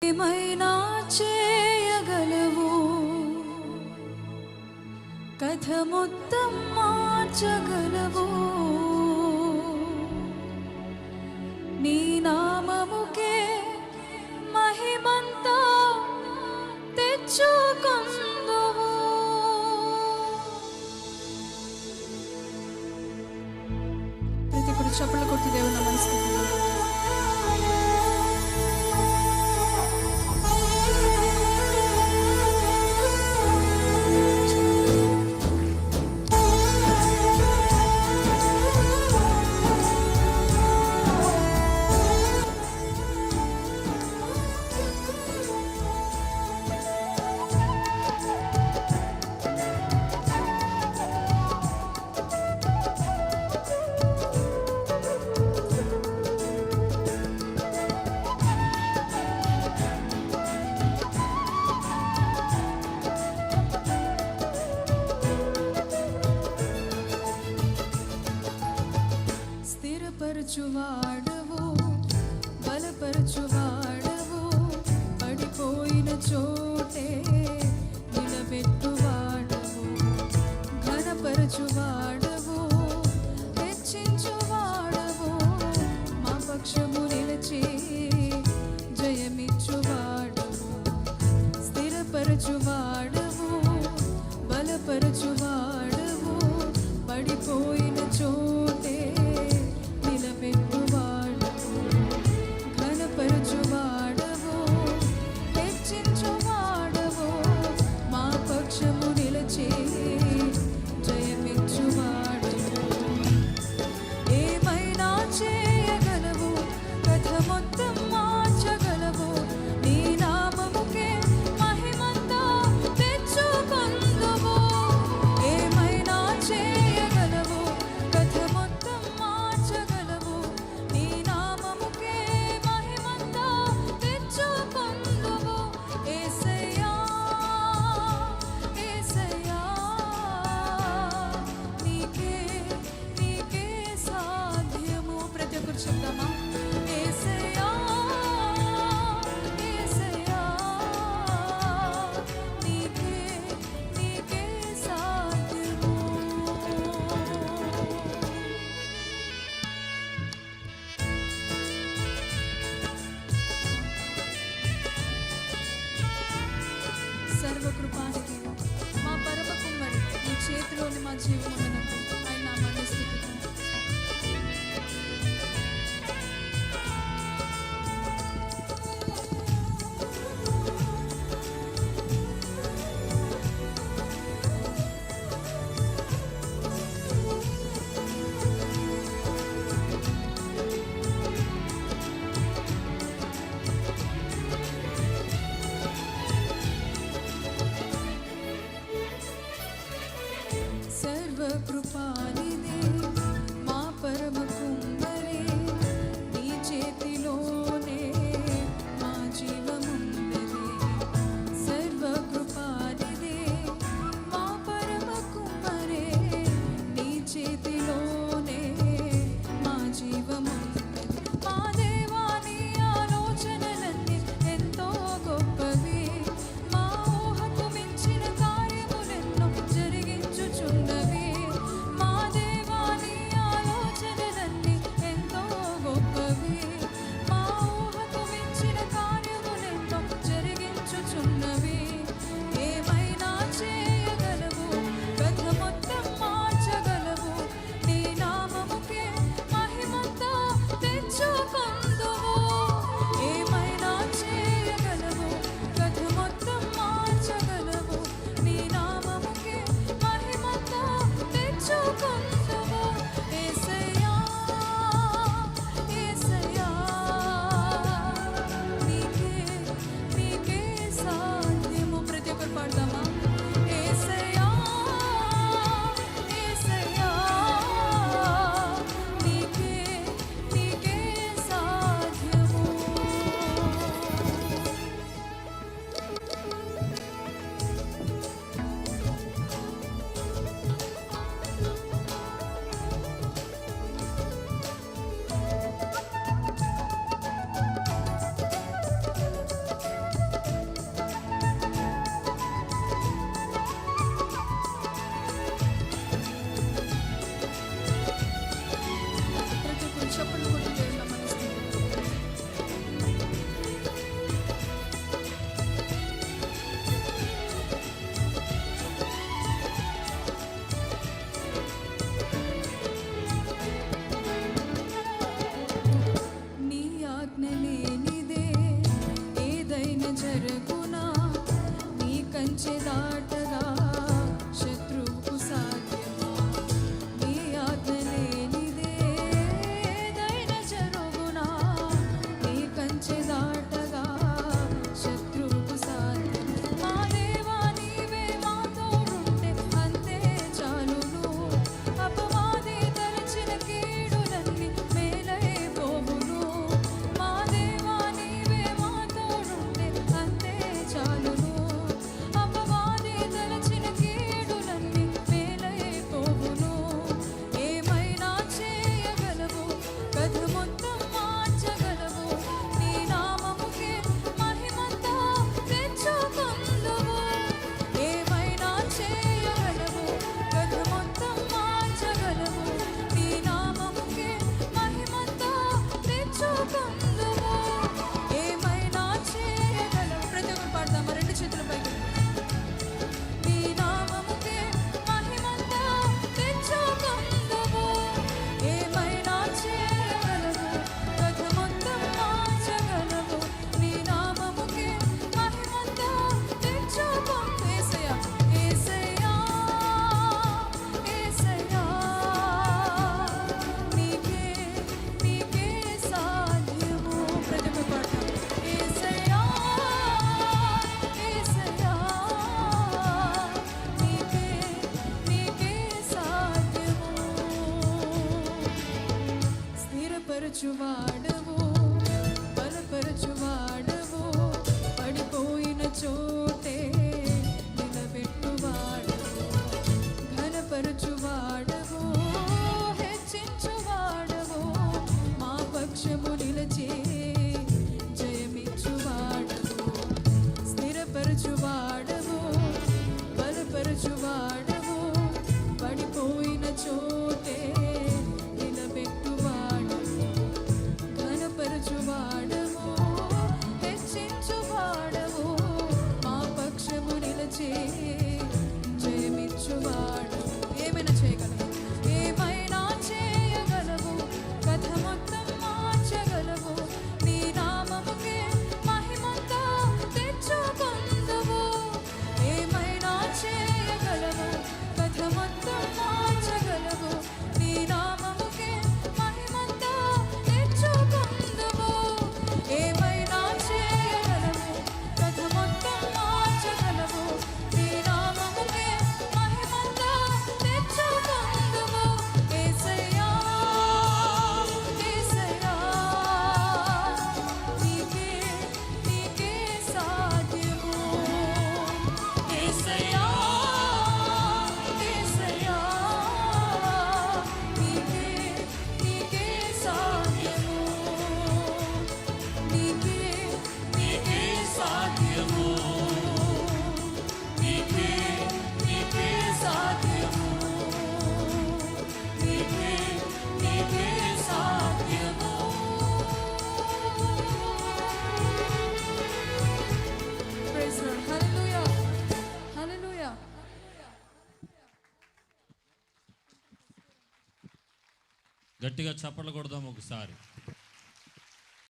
ఏమైనా చేయగలవు, కథ మొత్తం మార్చగలవు. నీ నామముకే మహిమంతా తెచ్చుకొందువు. ప్రతి ఒక్కరు చప్పట్లు కొట్టి దేవుని నమస్కరిద్దాం. స్థిరపరచువాడవు, బలపరచువాడవు, పడిపోయిన చోటే నిలబెట్టువాడవు, ఘనపరచువాడవు, హెచ్చించువాడవు, మా పక్షము నిలిచి జయమిచ్చువాడవు. స్థిరపరచువాడవు, బలపరచువాడవు, పడిపోయిన చోటే సర్వకృపానికి మా పరమ కుమ్మరి నీ చేతిలోని మా జీవములను ఆయన నామాన్ని స్తుతిద్దాం. జరుగునా నీ కంచె దాటగా శత్రువుకు సాధ్యమా నీ ఆజ్ఞ లేనిదే ఏదైనా జరుగునా నీ కంచె దాటగా శత్రువుకు సాధ్యమా మా దేవా నీవే మాతో ఉంటే అంతే చాలును అపవాది తలచిన కీడులన్నీ మేలైపోవును మా దేవా నీవే మాతో ఉంటే అంతే చాలును అపవాది తలచిన కీడులన్నీ మేలైపోవును ఏమైనా చేయగలవు కథ మొత్తం మార్చగలవు నీ నామముకే మహిమంతా తెచ్చుకొందువు ఏమైనా చేయగలవు కథ మొత్తం మార్చగలవు నీ నామముకే మహిమంతా తెచ్చుకొందువు ఏమైనా చేయగలవు ప్రతి ఒక్కరు పాడదామా రెండు చేతుల పైకి నీ నామముకే మహిమంతా తెచ్చుకొందువు ఏమైనా చేయగలవు కథ మొత్తం మార్చగలవు నీ నామముకే మహిమంతా తెచ్చుకొందు యేసయ్యా యేసయ్యా యేసయ్యా నీకే నీకే సాధ్యము ప్రతి ఒక్కరు పాడదాం యేసయ్యా యేసయ్యా నీకే నీకే సాధ్యము స్థిరపరచువాడవు బలపరచువాడవు పడిపోయిన చోటే నిలబెట్టువాడవు ఘనపరచువాడవు హెచ్చించువాడవు మా పక్షము నిలచే జయమిచ్చువాడవు స్థిరపరచువాడవు బలపరచువాడవు పడిపోయిన చోటే నిలబెట్టువాడవు ఘనపరచువాడవు హెచ్చించువాడవు మా పక్షము నిలచే జయమిచ్చువాడవు ఏమైనా చేయగలవు ఏమైనా చేయగలవు కథ మొత్తం మార్చగలవు నీ నామముకే మహిమంతా తెచ్చుకొందువు ఏమైనా చేయగలవు కథ మొత్తం మార్చగలవు నీ నామముకే మహిమంతా తెచ్చుకొందువు ఏమైనా చేయగలవు కథ మొత్తం మార్చగలవు నీ నామముకే మహిమంతా తెచ్చుకొందువు యేసయ్యా యేసయ్యా నీకే నీకే సాధ్యము యేసయ్యా యేసయ్యా నీకే నీకే సాధ్యము నీకే నీకే సాధ్యము నీకే నీకే సాధ్యము నీకే నీకే సాధ్యము ప్రైజ్ లార్డ్ హల్లెలూయా హల్లెలూయా గట్టిగా చప్పట్లు కొడదాం ఒకసారి.